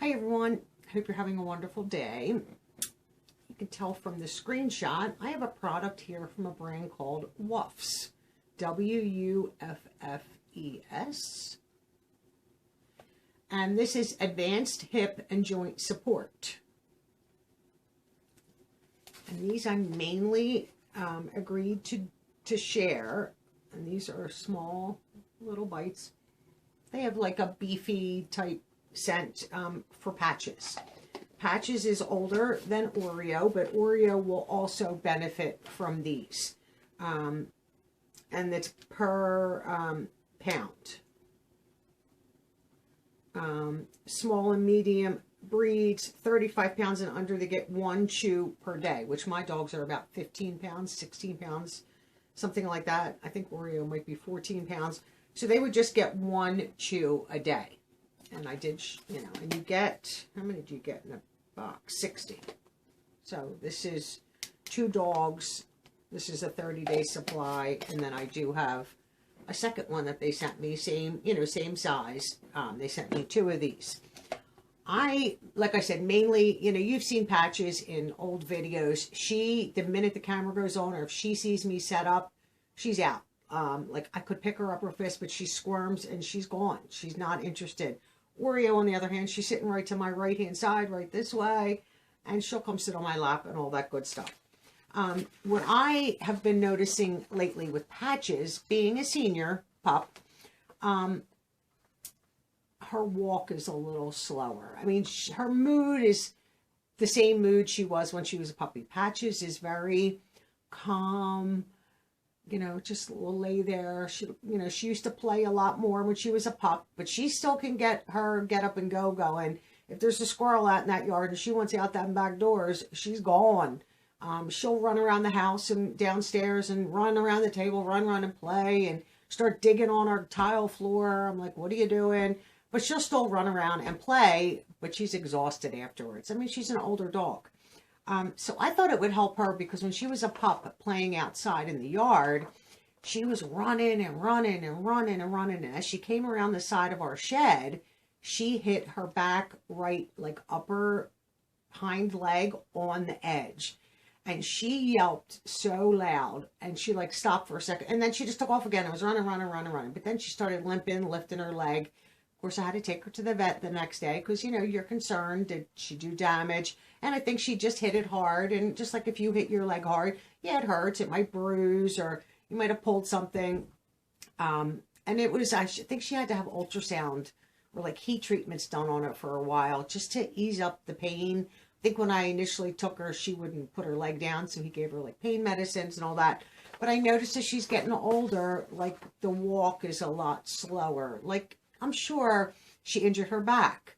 Hi everyone, hope you're having a wonderful day. You can tell from the screenshot, I have a product here from a brand called Wuffes, W-U-F-F-E-S. And this is Advanced Hip and Joint Support. And these I mainly agreed to share. And these are small little bites. They have like a beefy type scent for Patches. Patches is older than Oreo, but Oreo will also benefit from these. And it's per pound. Small and medium breeds, 35 pounds and under, they get one chew per day, which my dogs are about 15 pounds, 16 pounds, something like that. I think Oreo might be 14 pounds. So they would just get one chew a day. And I did, and you get, how many do you get in a box? 60. So this is 2 dogs. This is a 30-day supply. And then I do have a second one that they sent me, same size. They sent me 2 of these. Like I said, mainly, you've seen Patches in old videos. The minute the camera goes on, or if she sees me set up, she's out. Like I could pick her up with fist, but she squirms and she's gone. She's not interested. Oreo, on the other hand, she's sitting right to my right-hand side, right this way, and she'll come sit on my lap and all that good stuff. What I have been noticing lately with Patches, being a senior pup, her walk is a little slower. I mean, her mood is the same mood she was when she was a puppy. Patches is very calm, just will lay there. She used to play a lot more when she was a pup, but she still can get her get up and go going. If there's a squirrel out in that yard and she wants out that back doors, she's gone. She'll run around the house and downstairs and run around the table, run and play and start digging on our tile floor. I'm like, what are you doing? But she'll still run around and play, but she's exhausted afterwards. I mean, she's an older dog. So I thought it would help her because when she was a pup playing outside in the yard, she was running and running and running and running. And as she came around the side of our shed, she hit her back right, like upper hind leg on the edge. And she yelped so loud, and she like stopped for a second. And then she just took off again. It was running. But then she started limping, lifting her leg. Of course, I had to take her to the vet the next day because, you're concerned. Did she do damage? And I think she just hit it hard. And just like if you hit your leg hard, yeah, it hurts. It might bruise or you might have pulled something. And it was, I think she had to have ultrasound or like heat treatments done on it for a while just to ease up the pain. I think when I initially took her, she wouldn't put her leg down. So he gave her like pain medicines and all that. But I noticed as she's getting older, like the walk is a lot slower. Like I'm sure she injured her back.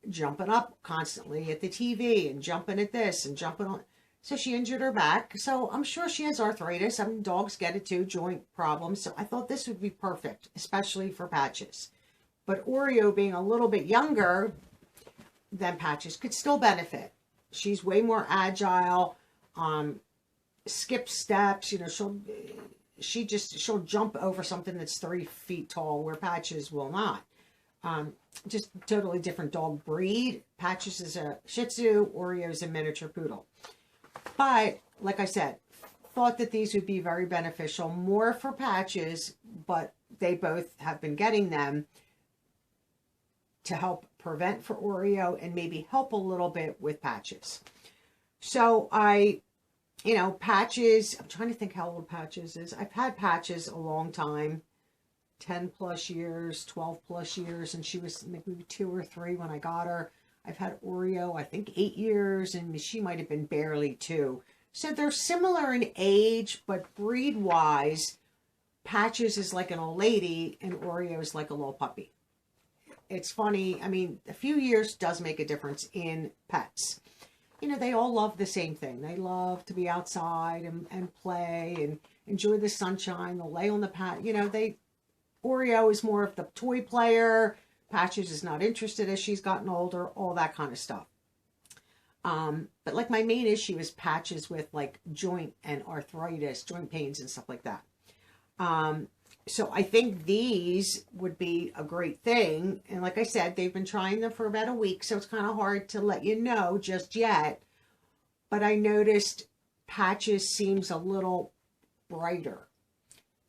Jumping up constantly at the TV and jumping at this and jumping on. So she injured her back. So I'm sure she has arthritis. I mean, dogs get it too, joint problems. So I thought this would be perfect, especially for Patches. But Oreo, being a little bit younger than Patches, could still benefit. She's way more agile, skip steps, she'll jump over something that's 3 feet tall where Patches will not. Just totally different dog breed. Patches is a Shih Tzu, Oreo is a miniature poodle. But, like I said, thought that these would be very beneficial, more for Patches, but they both have been getting them to help prevent for Oreo and maybe help a little bit with Patches. So Patches, I'm trying to think how old Patches is. I've had Patches a long time. 10 plus years, 12 plus years, and she was maybe 2 or 3 when I got her. I've had Oreo, I think 8 years, and she might have been barely 2. So they're similar in age, but breed-wise, Patches is like an old lady, and Oreo is like a little puppy. It's funny, I mean, a few years does make a difference in pets. They all love the same thing. They love to be outside and play and enjoy the sunshine. They'll lay on the Oreo is more of the toy player. Patches is not interested as she's gotten older, all that kind of stuff. But like my main issue is Patches with like joint and arthritis, joint pains and stuff like that. So I think these would be a great thing. And like I said, they've been trying them for about a week, so it's kind of hard to let you know just yet. But I noticed Patches seems a little brighter.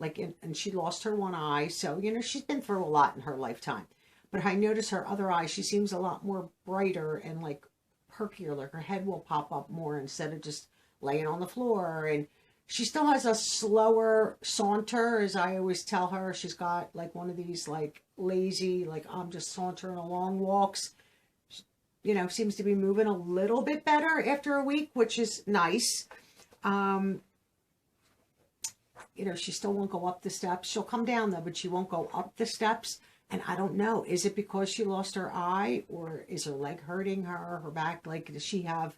Like, and she lost her one eye, so, you know, she's been through a lot in her lifetime. But I noticed her other eye, she seems a lot more brighter and like perkier, like her head will pop up more instead of just laying on the floor. And she still has a slower saunter, as I always tell her. She's got like one of these like lazy, like I'm just sauntering along walks. You know, seems to be moving a little bit better after a week, which is nice. You know, she still won't go up the steps. She'll come down though, but she won't go up the steps. And I don't know, is it because she lost her eye, or is her leg hurting her, her back? Like, does she have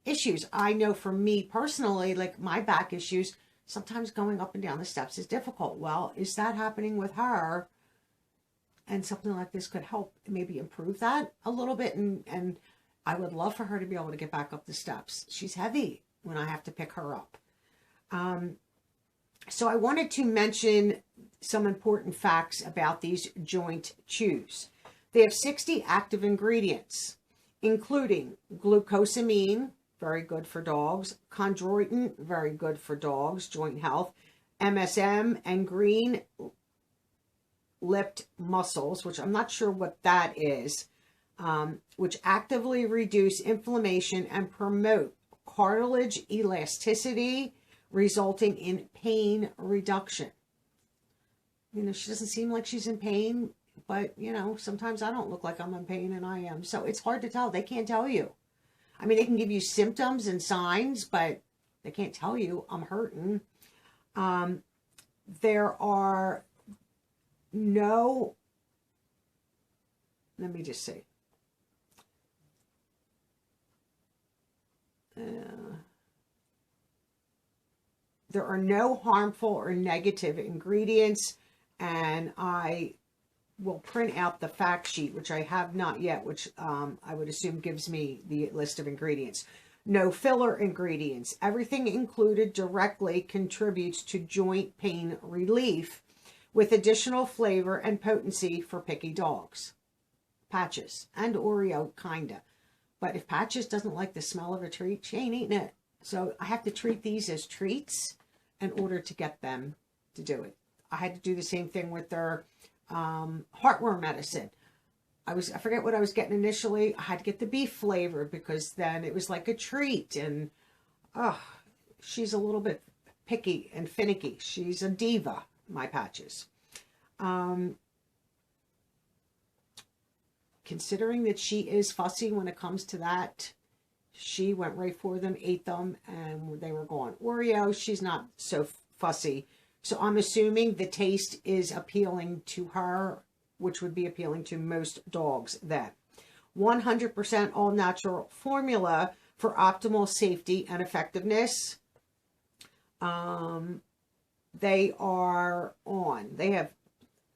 issues? I know for me personally, like my back issues, sometimes going up and down the steps is difficult. Well, is that happening with her? And something like this could help maybe improve that a little bit. And I would love for her to be able to get back up the steps. She's heavy when I have to pick her up. So I wanted to mention some important facts about these joint chews. They have 60 active ingredients, including glucosamine, very good for dogs, chondroitin, very good for dogs, joint health, MSM, and green lipped mussels, which I'm not sure what that is, which actively reduce inflammation and promote cartilage elasticity, resulting in pain reduction. You know, she doesn't seem like she's in pain, but, you know, sometimes I don't look like I'm in pain and I am. So it's hard to tell. They can't tell you. I mean, they can give you symptoms and signs, but they can't tell you I'm hurting. There are no, let me just see. There are no harmful or negative ingredients, and I will print out the fact sheet, which I have not yet, which I would assume gives me the list of ingredients. No filler ingredients. Everything included directly contributes to joint pain relief with additional flavor and potency for picky dogs. Patches and Oreo, kinda. But if Patches doesn't like the smell of a treat, she ain't eating it. So I have to treat these as treats in order to get them to do it. I had to do the same thing with their heartworm medicine. I forget what I was getting initially. I had to get the beef flavor because then it was like a treat. And she's a little bit picky and finicky. She's a diva, my Patches. Considering that she is fussy when it comes to that, she went right for them, ate them, and they were gone. Oreo, she's not so fussy. So I'm assuming the taste is appealing to her, which would be appealing to most dogs then. 100% all natural formula for optimal safety and effectiveness. They have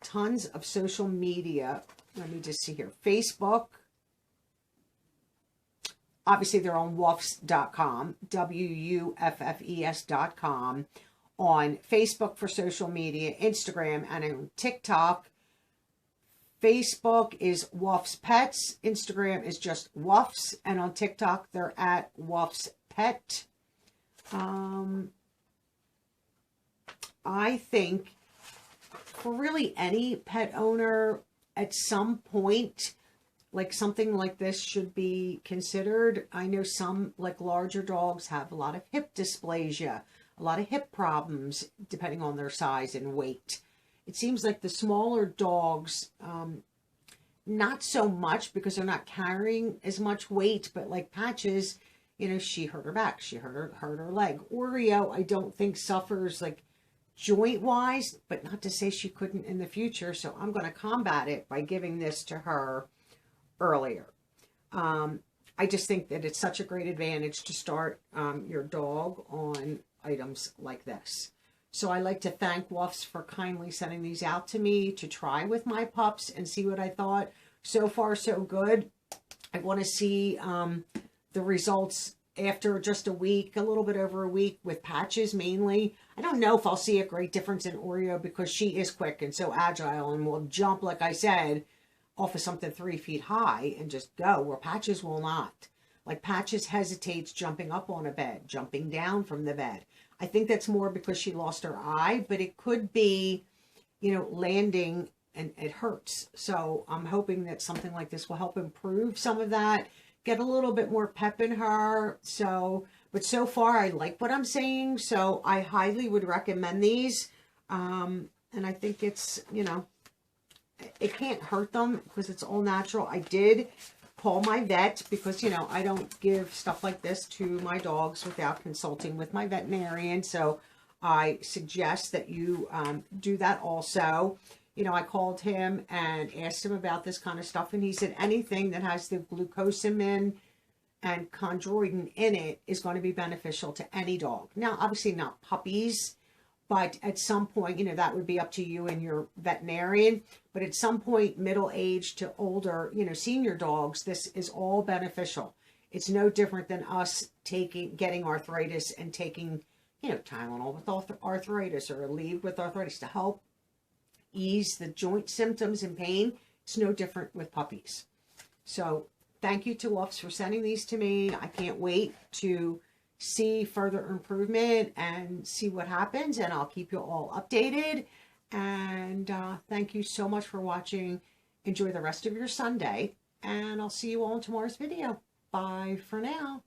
tons of social media. Let me just see here. Facebook. Obviously, they're on Wuffes.com, Wuffes.com, on Facebook for social media, Instagram, and on TikTok. Facebook is Wuffes Pets. Instagram is just Wuffes. And on TikTok, they're at Wuffes Pet. I think for really any pet owner, at some point, like something like this should be considered. I know some like larger dogs have a lot of hip dysplasia, a lot of hip problems, depending on their size and weight. It seems like the smaller dogs, not so much because they're not carrying as much weight, but like Patches, you know, she hurt her back, she hurt her leg. Oreo, I don't think suffers like joint wise, but not to say she couldn't in the future. So I'm going to combat it by giving this to her earlier. I just think that it's such a great advantage to start your dog on items like this. So I like to thank Wuffes for kindly sending these out to me to try with my pups and see what I thought. So far, so good. I want to see the results after just a week, a little bit over a week with patches mainly. I don't know if I'll see a great difference in Oreo because she is quick and so agile and will jump, like I said, off of something 3 feet high and just go, where Patches will not. Like Patches hesitates jumping up on a bed, jumping down from the bed. I think that's more because she lost her eye, but it could be, you know, landing and it hurts. So I'm hoping that something like this will help improve some of that, get a little bit more pep in her. So, but so far I like what I'm saying. So I highly would recommend these. And I think it's, you know, it can't hurt them because it's all natural. I did call my vet because, you know, I don't give stuff like this to my dogs without consulting with my veterinarian. So I suggest that you do that also. You know, I called him and asked him about this kind of stuff, and he said anything that has the glucosamine and chondroitin in it is going to be beneficial to any dog. Now, obviously not puppies, but at some point, you know, that would be up to you and your veterinarian. But at some point, middle-aged to older, you know, senior dogs, this is all beneficial. It's no different than us getting arthritis and taking, you know, Tylenol with arthritis or Aleve with arthritis to help ease the joint symptoms and pain. It's no different with puppies. So thank you to Wuffes for sending these to me. I can't wait to see further improvement and see what happens, and I'll keep you all updated. And thank you so much for watching. Enjoy the rest of your Sunday, and I'll see you all in tomorrow's video. Bye for now.